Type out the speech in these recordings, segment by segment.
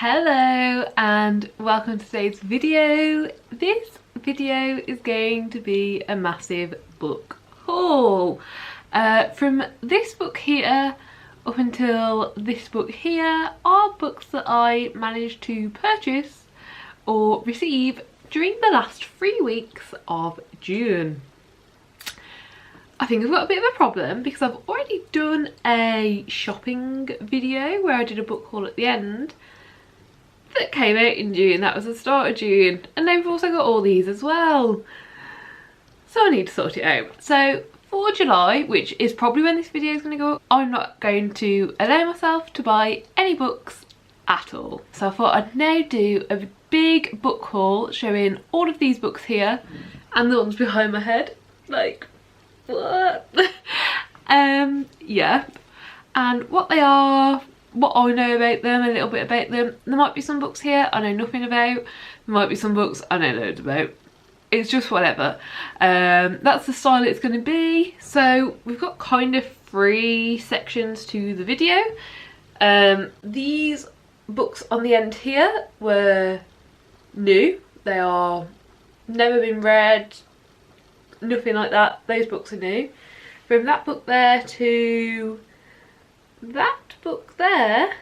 Hello and welcome to today's video. This video is going to be a massive book haul. From this book here up until this book here are books that I managed to purchase or receive during the last 3 weeks of June. I think I've got a bit of a problem because I've already done a shopping video where I did a book haul at the end that came out in June. That was the start of June, and then we've also got all these as well, so I need to sort it out. So for July, which is probably when this video is going to go up, I'm not going to allow myself to buy any books at all. So I thought I'd now do a big book haul showing all of these books here and the ones behind my head. Like, what? Yeah, and what they are, what I know about them, a little bit about them. There might be some books here I know nothing about, there might be some books I know loads about. It's just whatever. That's the style it's going to be. So we've got kind of 3 sections to the video. These books on the end here were new. They are never been read, nothing like that. Those books are new. From that book there to that book there,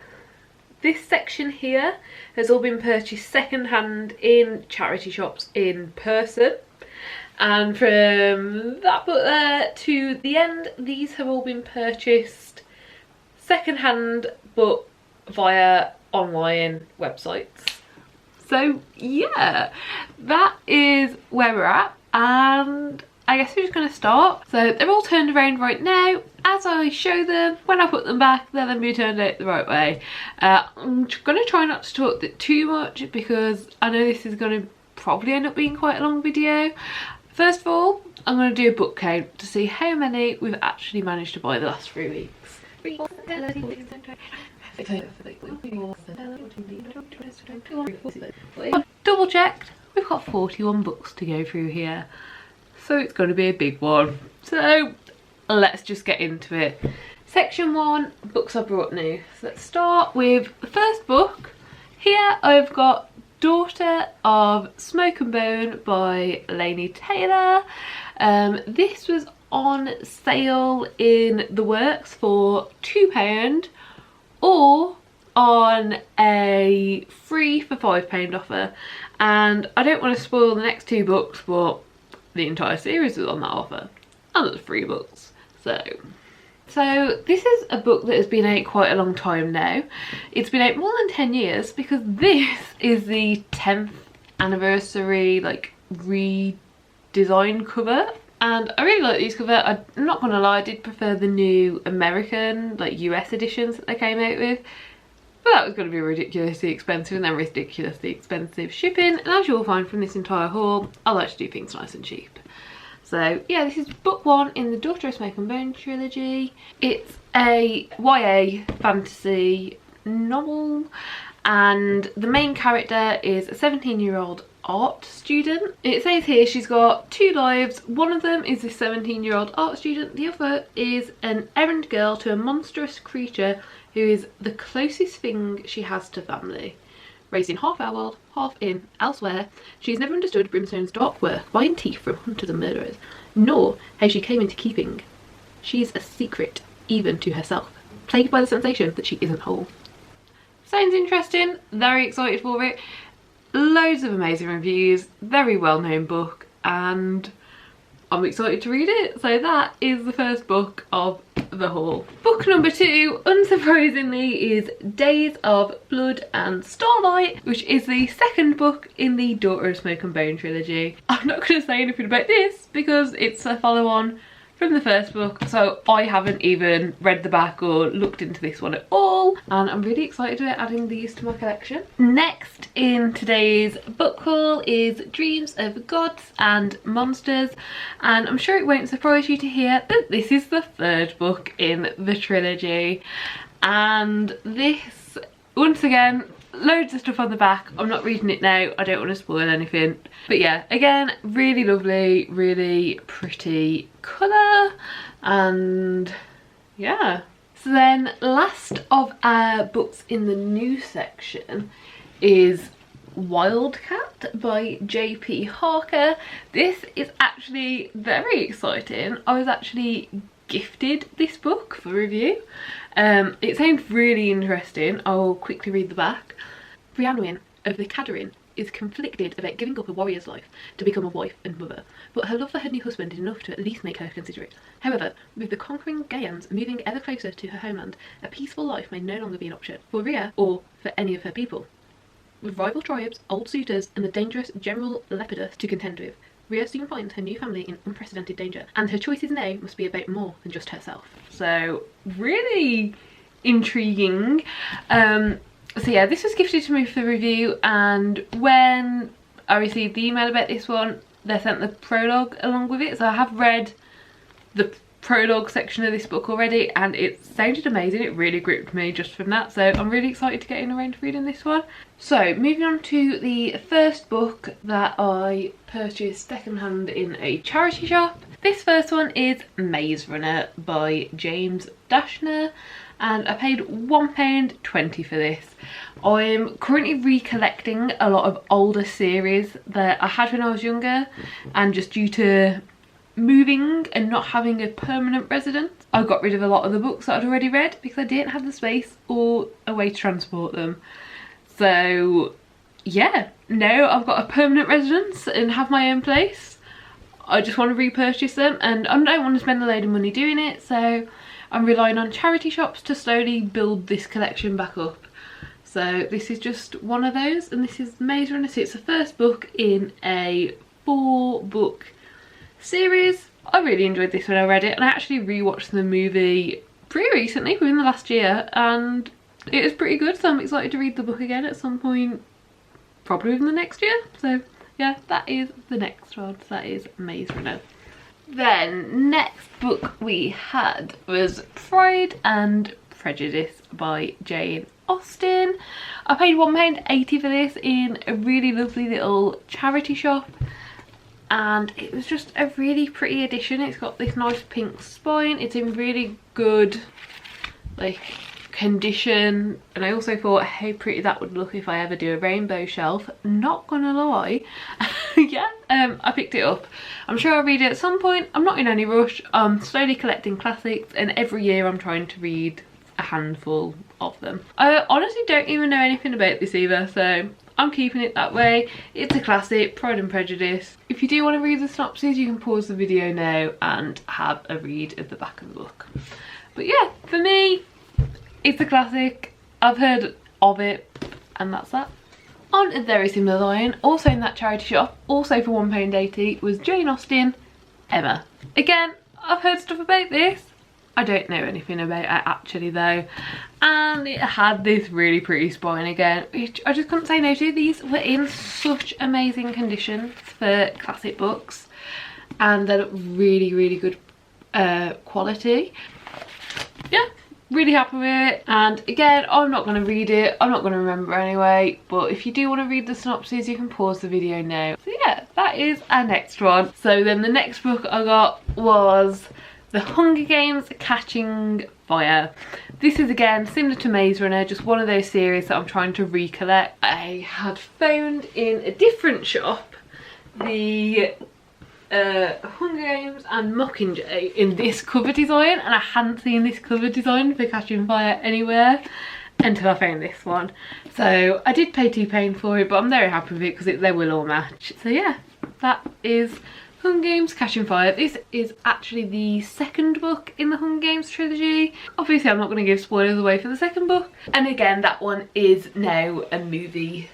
this section here has all been purchased second hand in charity shops in person. And from that book there to the end, these have all been purchased second hand but via online websites. So yeah, that is where we're at, and I guess we're just going to start. So they're all turned around right now. As I show them, when I put them back, they'll then be turned out the right way. I'm going to try not to talk too much because I know this is going to probably end up being quite a long video. First of all, I'm going to do a book count to see how many we've actually managed to buy the last 3 weeks. Double checked, we've got 41 books to go through here. So it's going to be a big one. So let's just get into it. Section 1, books I brought new. So let's start with the first book. Here I've got Daughter of Smoke and Bone by Laini Taylor. This was on sale in the works for £2 or on a free for £5 offer. And I don't want to spoil the next 2 books, but the entire series was on that offer, and it's 3 books. So this is a book that has been out quite a long time now. It's been out more than 10 years because this is the 10th anniversary like redesign cover, and I really like these covers. I'm not gonna lie, I did prefer the new American like US editions that they came out with, but that was going to be ridiculously expensive, and then ridiculously expensive shipping. And as you'll find from this entire haul, I like to do things nice and cheap. So yeah, this is book 1 in the Daughter of Smoke and Bone trilogy. It's a YA fantasy novel, and the main character is a 17-year-old art student. It says here she's got 2 lives. One of them is this 17-year-old art student. The other is an errand girl to a monstrous creature who is the closest thing she has to family. Raised in half our world, half in elsewhere, she's never understood Brimstone's dark work, buying teeth from hunters and murderers, nor how she came into keeping. She's a secret, even to herself, plagued by the sensation that she isn't whole. Sounds interesting, very excited for it. Loads of amazing reviews, very well-known book, and I'm excited to read it. So that is the first book of the haul. Book number 2, unsurprisingly, is Days of Blood and Starlight, which is the second book in the Daughter of Smoke and Bone trilogy. I'm not going to say anything about this because it's a follow-on from the first book, so I haven't even read the back or looked into this one at all, and I'm really excited about adding these to my collection. Next in today's book haul is Dreams of Gods and Monsters, and I'm sure it won't surprise you to hear that this is the 3rd book in the trilogy. And this, once again, loads of stuff on the back. I'm not reading it now, I don't want to spoil anything, but yeah, again, really lovely, really pretty colour, and yeah. So then last of our books in the new section is Wildcat by J.P. Harker. This is actually very exciting. I was actually gifted this book for review. It sounds really interesting. I'll quickly read the back. Rhiannon of the Cadarin is conflicted about giving up a warrior's life to become a wife and mother, but her love for her new husband is enough to at least make her consider it. However, with the conquering Gaians moving ever closer to her homeland, a peaceful life may no longer be an option for Rhea or for any of her people. With rival tribes, old suitors, and the dangerous General Lepidus to contend with, Rhea soon finds her new family in unprecedented danger, and her choices now must be about more than just herself. So, really intriguing. So yeah, this was gifted to me for the review, and when I received the email about this one, they sent the prologue along with it. So I have read the prologue section of this book already, and it sounded amazing. It really gripped me just from that, so I'm really excited to get in around to reading this one. So moving on to the first book that I purchased secondhand in a charity shop. This first one is Maze Runner by James Dashner, and I paid £1.20 for this. I'm currently recollecting a lot of older series that I had when I was younger, and just due to moving and not having a permanent residence, I got rid of a lot of the books that I'd already read because I didn't have the space or a way to transport them. So yeah, now I've got a permanent residence and have my own place, I just want to repurchase them, and I don't want to spend a load of money doing it, so I'm relying on charity shops to slowly build this collection back up. So this is just one of those, and this is Maze Runner. So it's the first book in a 4-book series. I really enjoyed this when I read it, and I actually rewatched the movie pretty recently, within the last year, and it was pretty good, so I'm excited to read the book again at some point, probably within the next year. So yeah, that is the next one. So that is Maze Runner. Then next book we had was Pride and Prejudice by Jane Austen. I paid £1.80 for this in a really lovely little charity shop, and it was just a really pretty edition. It's got this nice pink spine, it's in really good like condition, and I also thought how pretty that would look if I ever do a rainbow shelf. Not gonna lie. Yeah, I picked it up. I'm sure I'll read it at some point. I'm not in any rush. I'm slowly collecting classics, and every year I'm trying to read a handful of them. I honestly don't even know anything about this either, so I'm keeping it that way. It's a classic, Pride and Prejudice. If you do want to read the synopsis, you can pause the video now and have a read at the back of the book. But yeah, for me, it's a classic. I've heard of it, and that's that. On a very similar line, also in that charity shop, also for £1.80, was Jane Austen, Emma. Again, I've heard stuff about this. I don't know anything about it actually though, and it had this really pretty spine again, which I just couldn't say no to. These were in such amazing condition for classic books, and they look really, really good quality. Yeah, really happy with it. And again, I'm not going to read it, I'm not going to remember anyway, but if you do want to read the synopsis, you can pause the video now. So yeah, that is our next one. So then the next book I got was The Hunger Games Catching Fire. This is again similar to Maze Runner, just one of those series that I'm trying to recollect. I had found in a different shop the Hunger Games and Mockingjay in this cover design, and I hadn't seen this cover design for Catching Fire anywhere until I found this one. So I did pay £2 for it, but I'm very happy with it because they will all match. So yeah, that is Hunger Games Catching Fire. This is actually the second book in the Hunger Games trilogy. Obviously I'm not going to give spoilers away for the second book, and again that one is now a movie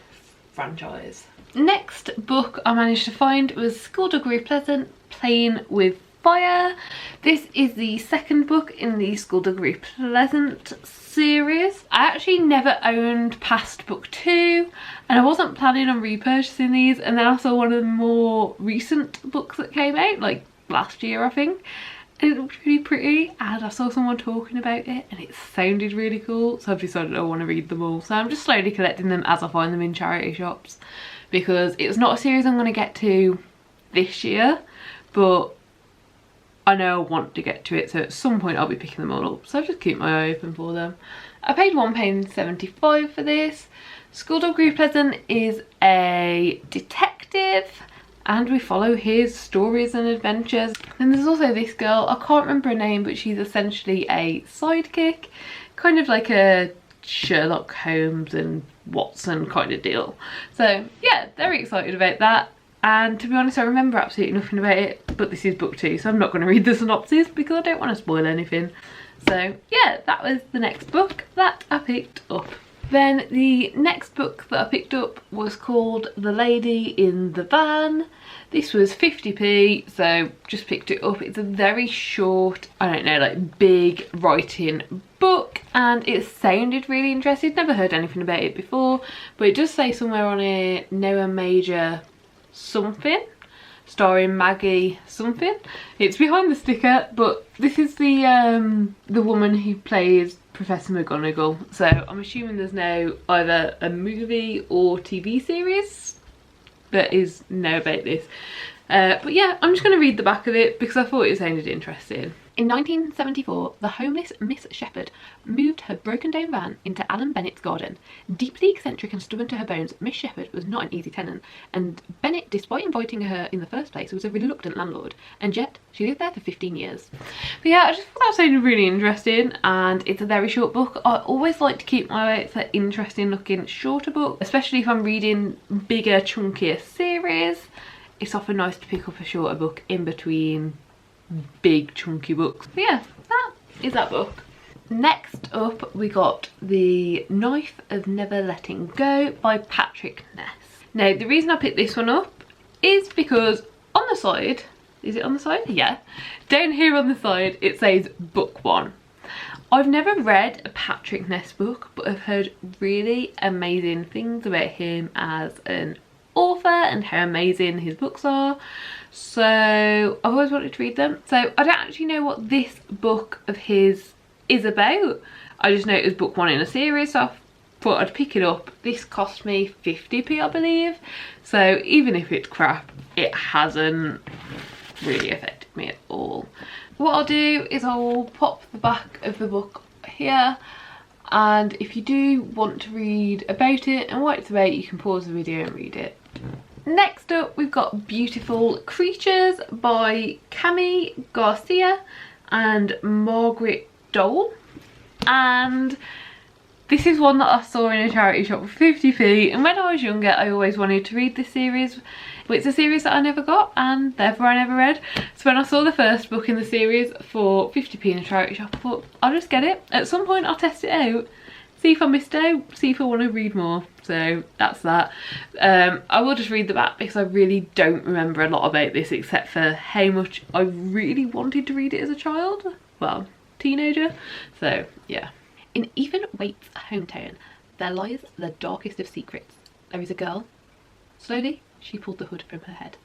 franchise. Next book I managed to find was Skullduggery Pleasant, Playing with Fire. This is the second book in the Skullduggery Pleasant series. I actually never owned past book 2, and I wasn't planning on repurchasing these, and then I saw one of the more recent books that came out, like last year I think, and it looked really pretty, and I saw someone talking about it and it sounded really cool, so I've decided I want to read them all. So I'm just slowly collecting them as I find them in charity shops, because it's not a series I'm going to get to this year, but I know I want to get to it, so at some point I'll be picking them all up, so I'll just keep my eye open for them. I paid £1.75 for this. Skullduggery Great Pleasant is a detective and we follow his stories and adventures. And there's also this girl, I can't remember her name, but she's essentially a sidekick, kind of like a Sherlock Holmes and Watson kind of deal. So yeah, very excited about that. And to be honest, I remember absolutely nothing about it, but this is book 2, so I'm not going to read the synopsis because I don't want to spoil anything. So yeah, that was the next book that I picked up. Then the next book that I picked up was called The Lady in the Van. This was 50p, so just picked it up. It's a very short, I don't know, like big writing book, and it sounded really interesting. Never heard anything about it before, but it does say somewhere on here, Noah Major something, starring Maggie something. It's behind the sticker, but this is the woman who plays Professor McGonagall, so I'm assuming there's no either a movie or TV series that is know about this. But yeah, I'm just going to read the back of it because I thought it sounded interesting. In 1974, the homeless Miss Shepherd moved her broken down van into Alan Bennett's garden. Deeply eccentric and stubborn to her bones, Miss Shepherd was not an easy tenant, and Bennett, despite inviting her in the first place, was a reluctant landlord, and yet she lived there for 15 years. But yeah, I just thought that sounded really interesting, and it's a very short book. I always like to keep my eye out for interesting looking shorter books, especially if I'm reading bigger, chunkier series. It's often nice to pick up a shorter book in between big chunky books. But yeah, that is that book. Next up we got The Knife of Never Letting Go by Patrick Ness. Now the reason I picked this one up is because on the side, is it on the side? Yeah. Down here on the side it says book 1. I've never read a Patrick Ness book, but I've heard really amazing things about him as an author and how amazing his books are. So I've always wanted to read them. So I don't actually know what this book of his is about. I just know it was book 1 in a series, so I thought I'd pick it up. This cost me 50p, I believe. So even if it's crap, it hasn't really affected me at all. What I'll do is I'll pop the back of the book here, and if you do want to read about it and what it's about, you can pause the video and read it. Next up we've got Beautiful Creatures by Cami Garcia and Margaret Dole, and this is one that I saw in a charity shop for 50p, and when I was younger I always wanted to read this series, but it's a series that I never got and therefore I never read. So when I saw the first book in the series for 50p in a charity shop, I thought I'll just get it. At some point I'll test it out, see if I missed out, see if I want to read more. So that's that. I will just read the back because I really don't remember a lot about this except for how much I really wanted to read it as a child, well, teenager. So yeah. In Ethan Waite's hometown there lies the darkest of secrets. There is a girl. Slowly she pulled the hood from her head.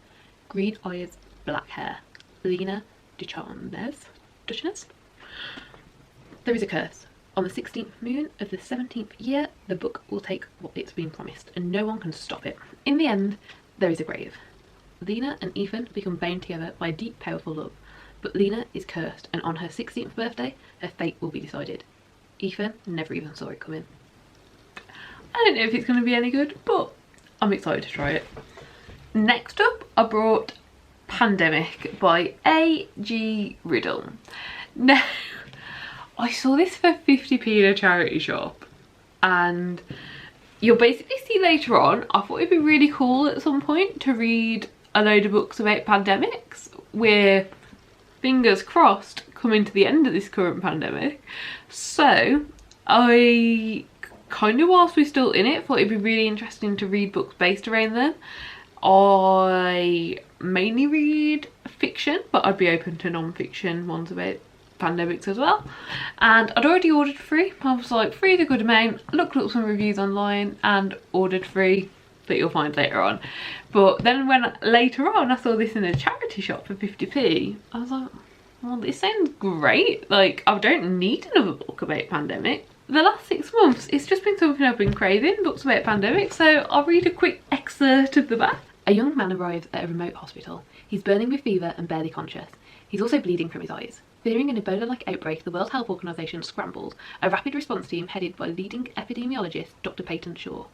Green eyes, black hair. Lena Duchess. There is a curse. On the 16th moon of the 17th year, the book will take what it's been promised, and no one can stop it. In the end, there is a grave. Lena and Ethan become bound together by a deep, powerful love. But Lena is cursed, and on her 16th birthday, her fate will be decided. Ethan never even saw it coming. I don't know if it's going to be any good, but I'm excited to try it. Next up, I brought Pandemic by A.G. Riddle. Now, I saw this for 50p in a charity shop, and you'll basically see later on, I thought it'd be really cool at some point to read a load of books about pandemics. We're, fingers crossed, coming to the end of this current pandemic. So I kind of, whilst we're still in it, thought it'd be really interesting to read books based around them. I mainly read fiction, but I'd be open to non-fiction ones about pandemics as well. And I'd already ordered 3. I was like, 3 is a good amount. Looked up some reviews online and ordered 3 that you'll find later on. But then when later on I saw this in a charity shop for 50p, I was like, well, this sounds great. Like, I don't need another book about pandemic. The last 6 months it's just been something I've been craving, books about pandemic, so I'll read a quick excerpt of the back. A young man arrives at a remote hospital. He's burning with fever and barely conscious. He's also bleeding from his eyes. Fearing an Ebola-like outbreak, the World Health Organization scrambled a rapid response team headed by leading epidemiologist Dr. Peyton Shaw.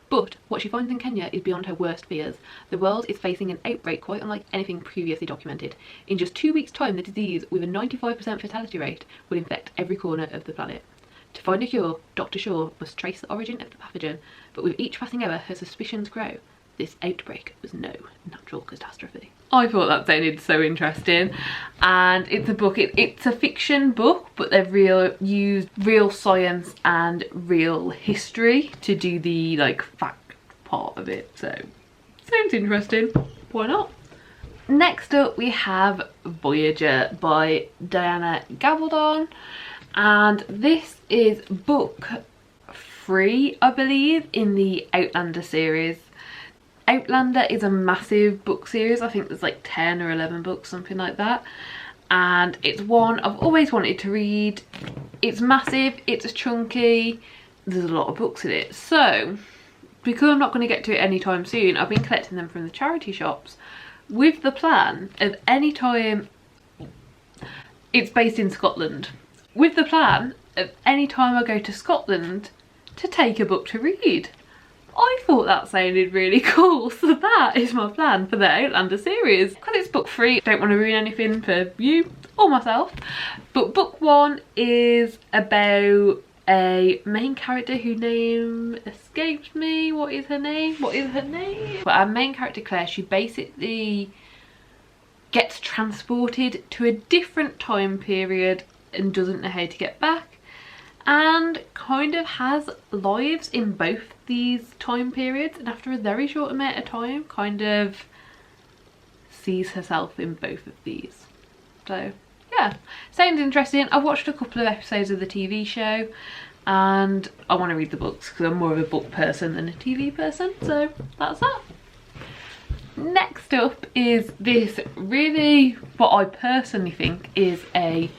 But what she finds in Kenya is beyond her worst fears. The world is facing an outbreak quite unlike anything previously documented. In just 2 weeks' time, the disease, with a 95% fatality rate, will infect every corner of the planet. To find a cure, Dr. Shaw must trace the origin of the pathogen, but with each passing hour, her suspicions grow. This outbreak was no natural catastrophe. I thought that sounded so interesting, and it's a book, it's a fiction book, but they've used real science and real history to do the like fact part of it, so sounds interesting, why not? Next up we have Voyager by Diana Gabaldon, and this is book 3, I believe, in the Outlander series. Outlander is a massive book series. I think there's like 10 or 11 books, something like that. And it's one I've always wanted to read. It's massive, it's chunky, there's a lot of books in it. So, because I'm not going to get to it anytime soon, I've been collecting them from the charity shops with the plan of any time, it's based in Scotland, with the plan of any time I go to Scotland to take a book to read. I thought that sounded really cool, so that is my plan for the Outlander series. Because it's book 3, I don't want to ruin anything for you or myself, but book 1 is about a main character whose name escapes me. What is her name? But our main character Claire, she basically gets transported to a different time period and doesn't know how to get back, and kind of has lives in both these time periods, and after a very short amount of time kind of sees herself in both of these. So yeah, sounds interesting. I've watched a couple of episodes of the TV show and I want to read the books because I'm more of a book person than a TV person, so that's that. Next up is this really, what I personally think is a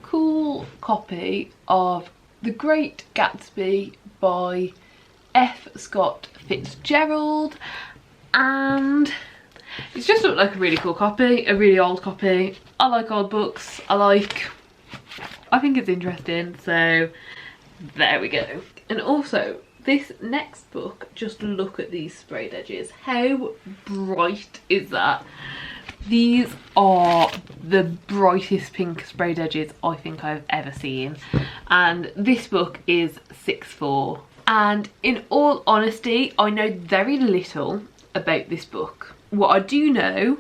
cool copy of The Great Gatsby by F. Scott Fitzgerald, and it's just looked like a really cool copy, a really old copy. I like old books, I think it's interesting, so there we go. And also this next book, just look at these sprayed edges, how bright is that? These are the brightest pink sprayed edges I think I've ever seen, and this book is 6'4", and in all honesty I know very little about this book. What I do know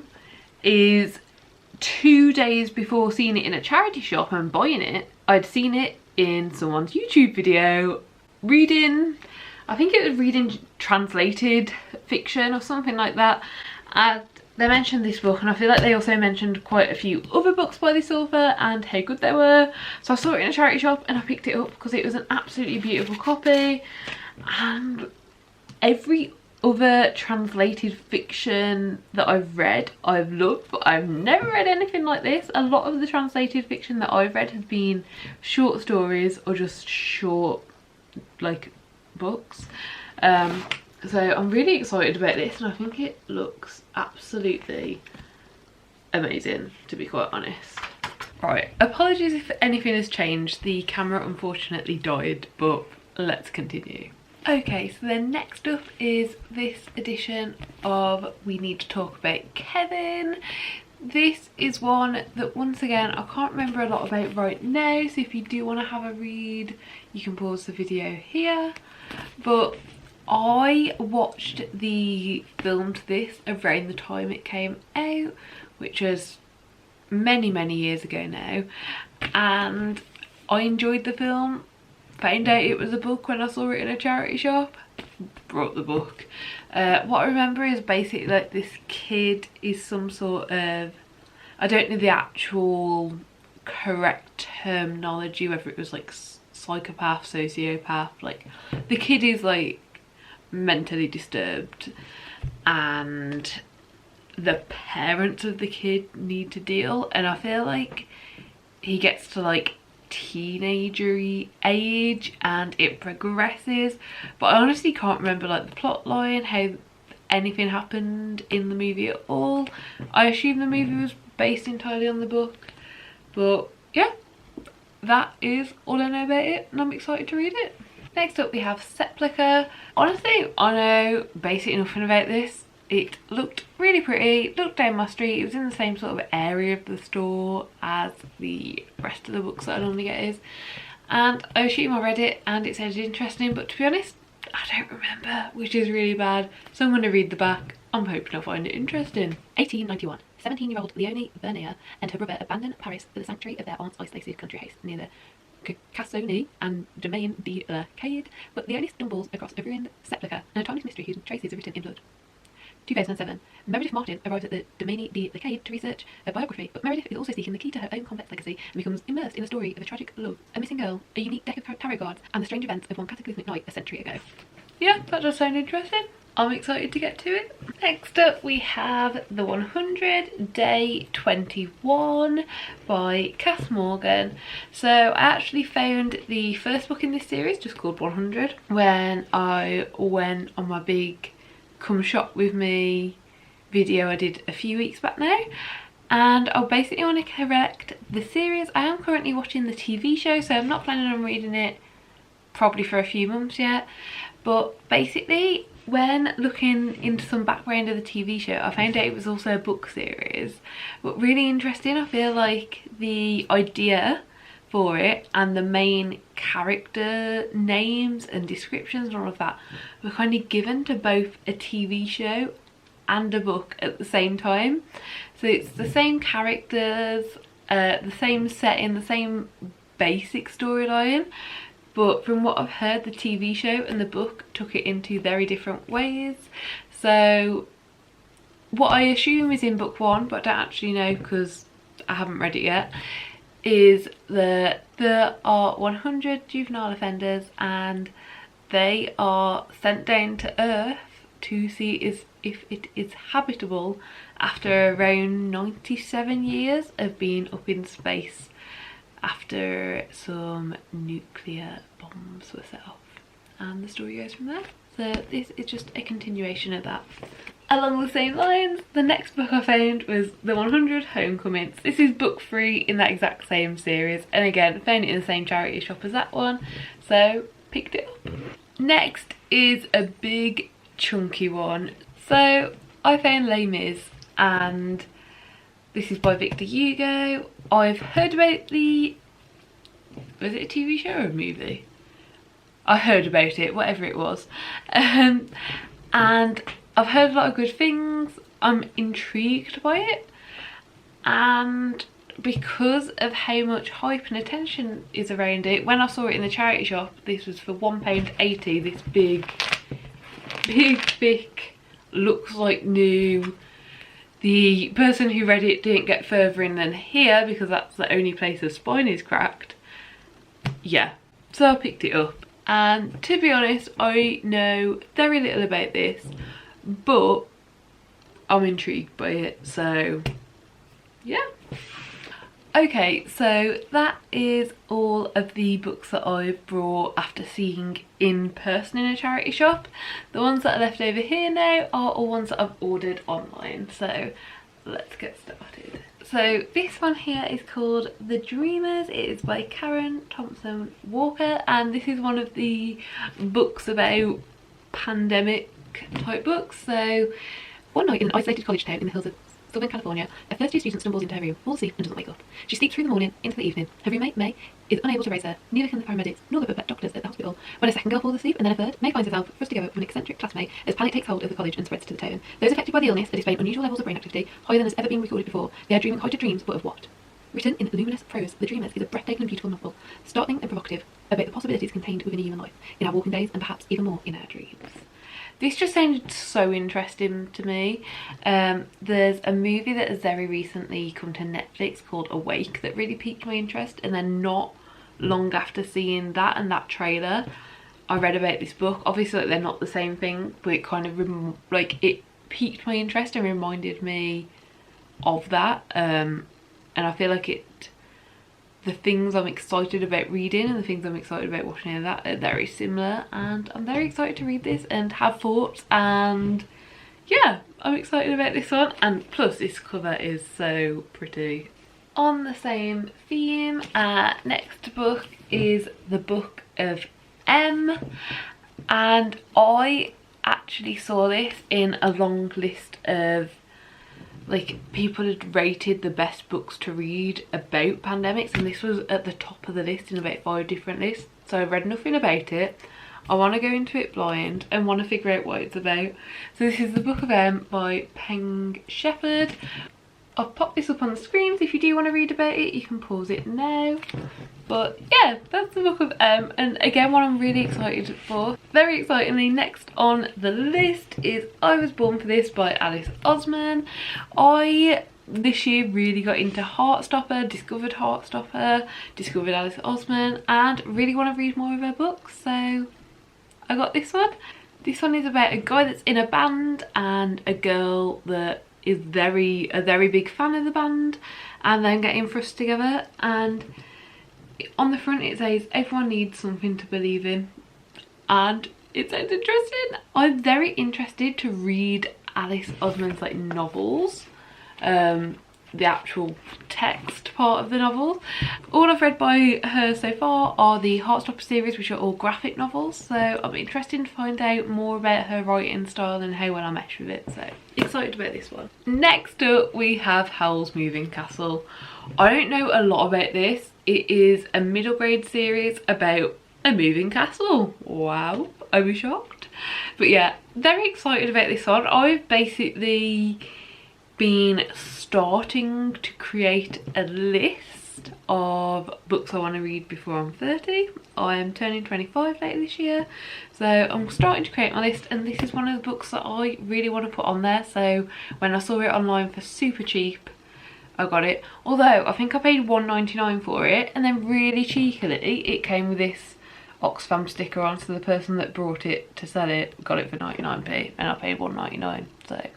is 2 days before seeing it in a charity shop and buying it, I'd seen it in someone's YouTube video reading, I think it was reading translated fiction or something like that, and they mentioned this book, and I feel like they also mentioned quite a few other books by this author and how good they were. So I saw it in a charity shop and I picked it up because it was an absolutely beautiful copy, and every other translated fiction that I've read I've loved, but I've never read anything like this. A lot of the translated fiction that I've read has been short stories or just short like books. So I'm really excited about this, and I think it looks absolutely amazing, to be quite honest. Right, apologies if anything has changed, the camera unfortunately died, but let's continue. Okay, so then next up is this edition of We Need to Talk About Kevin. This is one that, once again, I can't remember a lot about right now, so if you do want to have a read you can pause the video here, but I watched the film to this around the time it came out, which was many years ago now, and I enjoyed the film. Found out it was a book when I saw it in a charity shop, brought the book. What I remember is basically like this kid is some sort of, I don't know the actual correct terminology, whether it was like psychopath, sociopath, like the kid is like mentally disturbed and the parents of the kid need to deal, and I feel like he gets to like teenagery age and it progresses, but I honestly can't remember like the plot line, how anything happened in the movie at all. I assume the movie was based entirely on the book, But yeah, that is all I know about it, and I'm excited to read it. Next up we have Seplica. Honestly, I know basically nothing about this. It looked really pretty, looked down my street. It was in the same sort of area of the store as the rest of the books that I normally get is. And I assume I read it and it sounded interesting, but to be honest, I don't remember, which is really bad. So I'm going to read the back. I'm hoping I'll find it interesting. 1891. 17-year-old Leonie Vernier and her brother abandoned Paris for the sanctuary of their aunt's isolated country house near the Cassoni and Domaine de la Caide, but Leonie stumbles across a ruined Seplica and a timeless mystery whose traces are written in blood. 2007. Meredith Martin arrives at the Domaine de la Caide to research a biography, but Meredith is also seeking the key to her own complex legacy and becomes immersed in the story of a tragic love, a missing girl, a unique deck of tarot cards, and the strange events of one cataclysmic night a century ago. Yeah, that does sound interesting. I'm excited to get to it. Next up we have The 100, Day 21 by Cass Morgan. So I actually found the first book in this series, just called 100, when I went on my big come shop with me video I did a few weeks back now, and I basically want to correct the series. I am currently watching the TV show, so I'm not planning on reading it probably for a few months yet, but basically when looking into some background of the TV show I found out it was also a book series, but really interesting. I feel like the idea for it and the main character names and descriptions and all of that were kind of given to both a TV show and a book at the same time. So it's the same characters, the same setting, the same basic storyline, but from what I've heard the TV show and the book took it into very different ways. So what I assume is in book one, but I don't actually know because I haven't read it yet, is that there are 100 juvenile offenders and they are sent down to Earth to see if it is habitable after around 97 years of being up in space after some nuclear bombs were set off. And the story goes from there. So this is just a continuation of that. Along the same lines, the next book I found was The 100 Homecomings. This is book 3 in that exact same series, and again found it in the same charity shop as that one, so picked it up. Next is a big chunky one. So I found Les Mis, and this is by Victor Hugo. I've heard about was it a TV show or a movie? I heard about it, whatever it was, and I've heard a lot of good things. I'm intrigued by it, and because of how much hype and attention is around it, when I saw it in the charity shop, this was for £1.80, this big thick, looks like new. The person who read it didn't get further in than here because that's the only place the spine is cracked. Yeah, so I picked it up, and to be honest I know very little about this, but I'm intrigued by it, so yeah. Okay, so that is all of the books that I've brought after seeing in person in a charity shop. The ones that are left over here now are all ones that I've ordered online, so let's get started. So this one here is called The Dreamers. It is by Karen Thompson Walker, and this is one of the books about pandemic type books. So one night in an isolated college town in the hills of Southern California, a first-year student stumbles into her room, falls asleep and doesn't wake up. She sleeps through the morning into the evening. Her roommate, May, is unable to raise her, neither can the paramedics nor the doctors at the hospital. When a second girl falls asleep and then a third, May finds herself thrust together with an eccentric classmate as panic takes hold of the college and spreads to the town. Those affected by the illness are displaying unusual levels of brain activity, higher than has ever been recorded before. They are dreaming heightened dreams, but of what? Written in luminous prose, The Dreamers is a breathtaking and beautiful novel, startling and provocative about the possibilities contained within a human life, in our walking days and perhaps even more in our dreams. This just sounded so interesting to me. There's a movie that has very recently come to Netflix called Awake that really piqued my interest, and then not long after seeing that and that trailer I read about this book. Obviously they're not the same thing, but it kind of it piqued my interest and reminded me of that, and I feel like the things I'm excited about reading and the things I'm excited about watching in that are very similar, and I'm very excited to read this and have thoughts, and yeah, I'm excited about this one. And plus this cover is so pretty. on the same theme, next book is the Book of M, and I actually saw this in a long list of like people had rated the best books to read about pandemics, and this was at the top of the list in about 5 different lists. So I read nothing about it. I want to go into it blind and want to figure out what it's about. So this is the Book of M by Peng Shepherd. I'll pop this up on the screen, so if you do want to read about it you can pause it now. But yeah, that's the Book of M, and again what I'm really excited for. Very excitingly, next on the list is I Was Born for This by Alice Osman. I this year really got into Heartstopper, discovered Heartstopper, discovered Alice Osman, and really want to read more of her books, so I got this one. This one is about a guy that's in a band and a girl that is a very big fan of the band, and then getting thrust together. And on the front it says everyone needs something to believe in, and it sounds interesting. I'm very interested to read Alice Osman's like novels, the actual text part of the novel. All I've read by her so far are the Heartstopper series, which are all graphic novels, so I'm interested to find out more about her writing style and how well I mesh with it, so excited about this one. Next up we have Howls Moving Castle. I don't know a lot about this. It is a middle grade series about a moving castle. Wow, I was shocked. But yeah, very excited about this one. I've basically been starting to create a list of books I want to read before I'm 30. I am turning 25 later this year, so I'm starting to create my list, and this is one of the books that I really want to put on there. So when I saw it online for super cheap, I got it. Although I think I paid £1.99 for it, and then really cheekily it came with this Oxfam sticker on, so the person that brought it to sell it got it for 99p and I paid £1.99, so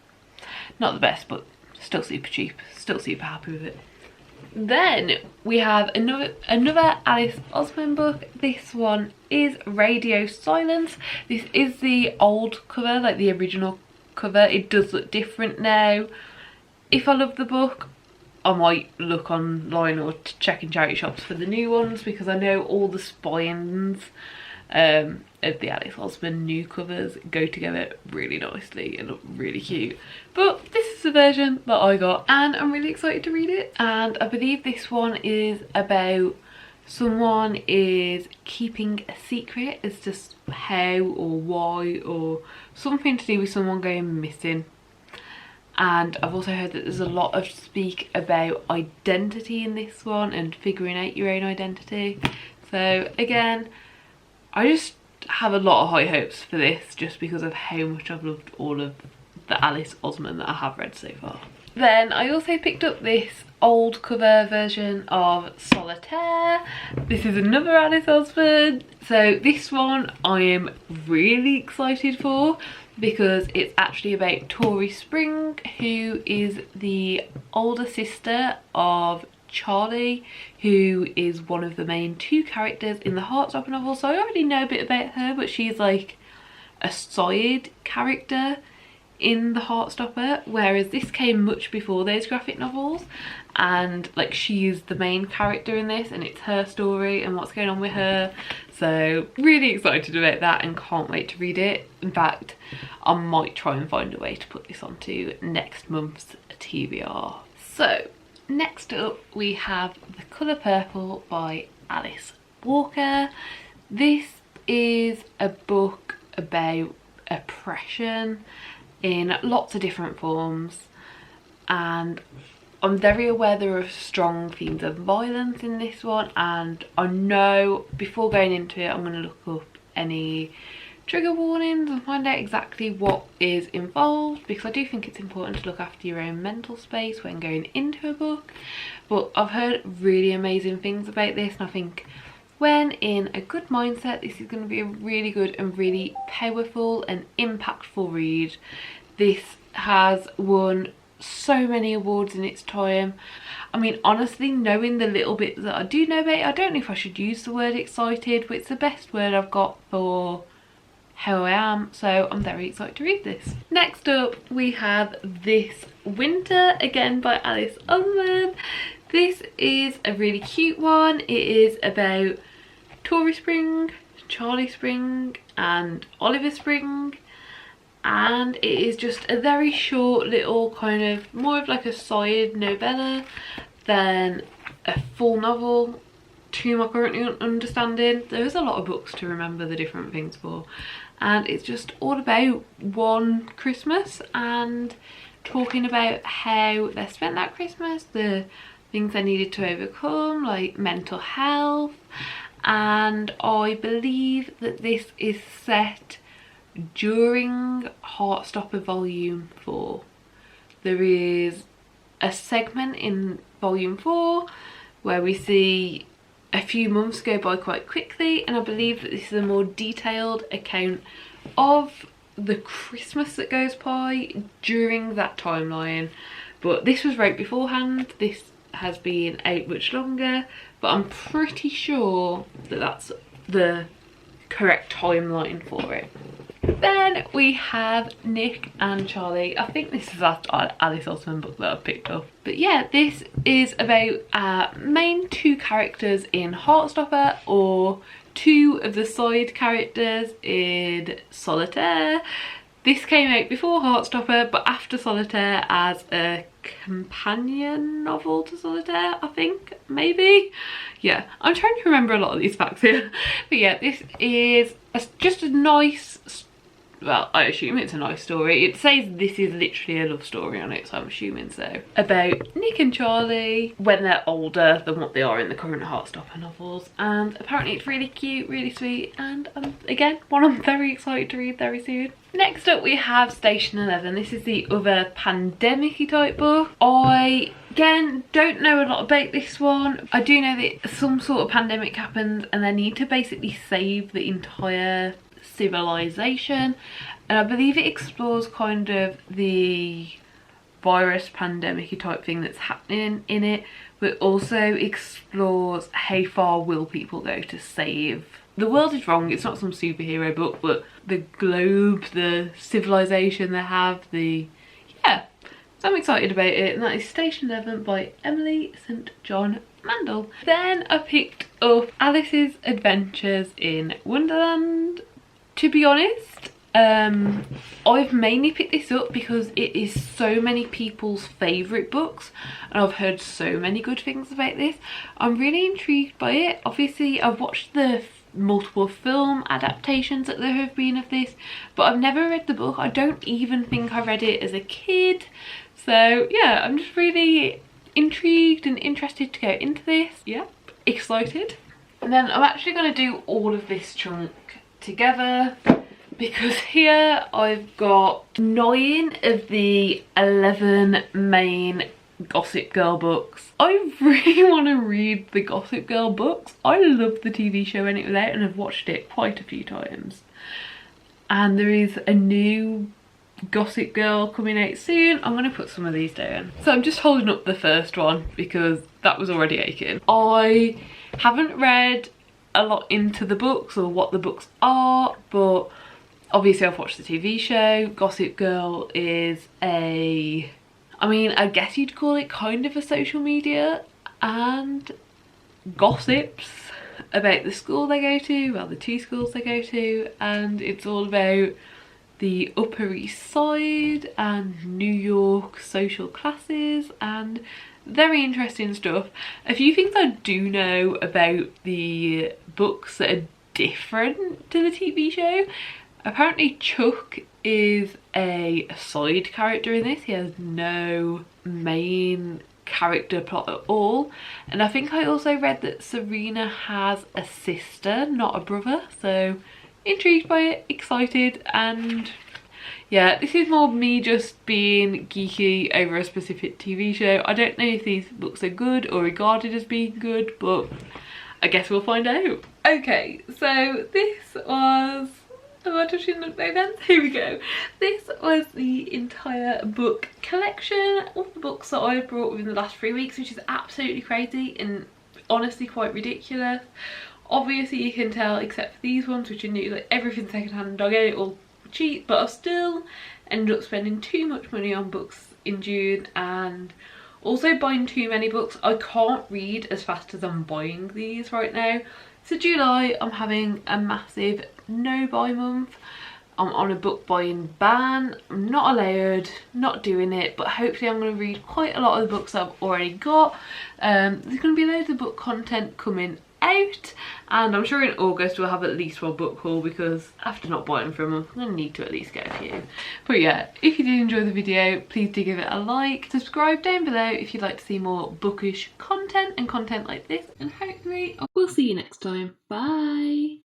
not the best, but still super cheap, still super happy with it. Then we have another Alice Osman book. This one is Radio Silence. This is the old cover, like the original cover. It does look different now. If I love the book, I might look online or check in charity shops for the new ones, because I know all the spines of the Alice Osman new covers go together really nicely and look really cute. But this is the version that I got, and I'm really excited to read it. And I believe this one is about someone is keeping a secret as to how or why, or something to do with someone going missing. And I've also heard that there's a lot of speak about identity in this one and figuring out your own identity. So again, I just have a lot of high hopes for this, just because of how much I've loved all of the Alice Osman that I have read so far. Then I also picked up this old cover version of Solitaire. This is another Alice Osman. So this one I am really excited for, because it's actually about Tori Spring, who is the older sister of Charlie, who is one of the main 2 characters in the Heartstopper novel. So I already know a bit about her, but she's like a side character in the Heartstopper, whereas this came much before those graphic novels, and like she is the main character in this, and it's her story and what's going on with her. So really excited about that and can't wait to read it. In fact, I might try and find a way to put this onto next month's TBR. So next up we have The Colour Purple by Alice Walker. This is a book about oppression in lots of different forms, and I'm very aware there are strong themes of violence in this one, and I know before going into it I'm going to look up any trigger warnings and find out exactly what is involved, because I do think it's important to look after your own mental space when going into a book. But I've heard really amazing things about this, and I think when in a good mindset this is going to be a really good and really powerful and impactful read. This has won so many awards in its time. I mean, honestly, knowing the little bit that I do know about it, I don't know if I should use the word excited, but it's the best word I've got for how I am, so I'm very excited to read this. Next up we have This Winter, again by Alice Osman. This is a really cute one. It is about Tori Spring, Charlie Spring and Oliver Spring, and it is just a very short little kind of more of like a side novella than a full novel to my current understanding. There is a lot of books to remember the different things for, and it's just all about one Christmas and talking about how they spent that Christmas, the things they needed to overcome, like mental health. And I believe that this is set during Heartstopper Volume 4. There is a segment in Volume 4 where we see a few months go by quite quickly, and I believe that this is a more detailed account of the Christmas that goes by during that timeline. But this was right beforehand. This has been out much longer, but I'm pretty sure that that's the correct timeline for it. Then we have Nick and Charlie. I think this is that Alice Osman book that I've picked up. But yeah, this is about main two characters in Heartstopper, or two of the side characters in Solitaire. This came out before Heartstopper but after Solitaire as a companion novel to Solitaire, I think, maybe. Yeah, I'm trying to remember a lot of these facts here. But yeah, this is just a nice, well, I assume it's a nice story. It says this is literally a love story on it, so I'm assuming so. About Nick and Charlie when they're older than what they are in the current Heartstopper novels. And apparently it's really cute, really sweet, and again, one I'm very excited to read very soon. Next up we have Station 11. This is the other pandemic-y type book. I, again, don't know a lot about this one. I do know that some sort of pandemic happens and they need to basically save the entire civilization, and I believe it explores kind of the virus pandemic-y type thing that's happening in it, but also explores how far will people go to save. The world is wrong, it's not some superhero book, but the globe, the civilization they have, yeah, so I'm excited about it. And that is Station 11 by Emily St. John Mandel. Then I picked up Alice's Adventures in Wonderland. To be honest, I've mainly picked this up because it is so many people's favourite books and I've heard so many good things about this. I'm really intrigued by it. Obviously I've watched the multiple film adaptations that there have been of this, but I've never read the book. I don't even think I read it as a kid. So yeah, I'm just really intrigued and interested to go into this. Yep, excited. And then I'm actually going to do all of this chunk together because here I've got 9 of the 11 main Gossip Girl books. I really want to read the Gossip Girl books. I loved the TV show when it was out and I've watched it quite a few times. And there is a new Gossip Girl coming out soon. I'm going to put some of these down. So I'm just holding up the first one because that was already aching. I haven't read a lot into the books or what the books are, but obviously I've watched the TV show. Gossip Girl is I guess you'd call it kind of a social media and gossips about the school they go to, well, the 2 schools they go to, and it's all about the Upper East Side and New York social classes and very interesting stuff. A few things I do know about the books that are different to the TV show. Apparently Chuck is a side character in this. He has no main character plot at all. And I think I also read that Serena has a sister, not a brother. So intrigued by it, excited, and yeah, this is more me just being geeky over a specific TV show. I don't know if these books are good or regarded as being good, but I guess we'll find out. Okay, so this was... Am I touching the events? Here we go. This was the entire book collection of the books that I've brought within the last 3 weeks, which is absolutely crazy and honestly quite ridiculous. Obviously you can tell, except for these ones, which are new, like everything's secondhand, I get it all cheap, but I still ended up spending too much money on books in June, and Also buying too many books. I can't read as fast as I'm buying these right now. So July, I'm having a massive no buy month. I'm on a book buying ban. I'm not allowed, not doing it, but hopefully I'm going to read quite a lot of the books I've already got. There's going to be loads of book content coming out, and I'm sure in August we'll have at least one book haul, because after not buying for a month I'm going to need to at least get a few. But yeah, if you did enjoy the video, please do give it a like, subscribe down below if you'd like to see more bookish content and content like this, and hopefully we'll see you next time. Bye!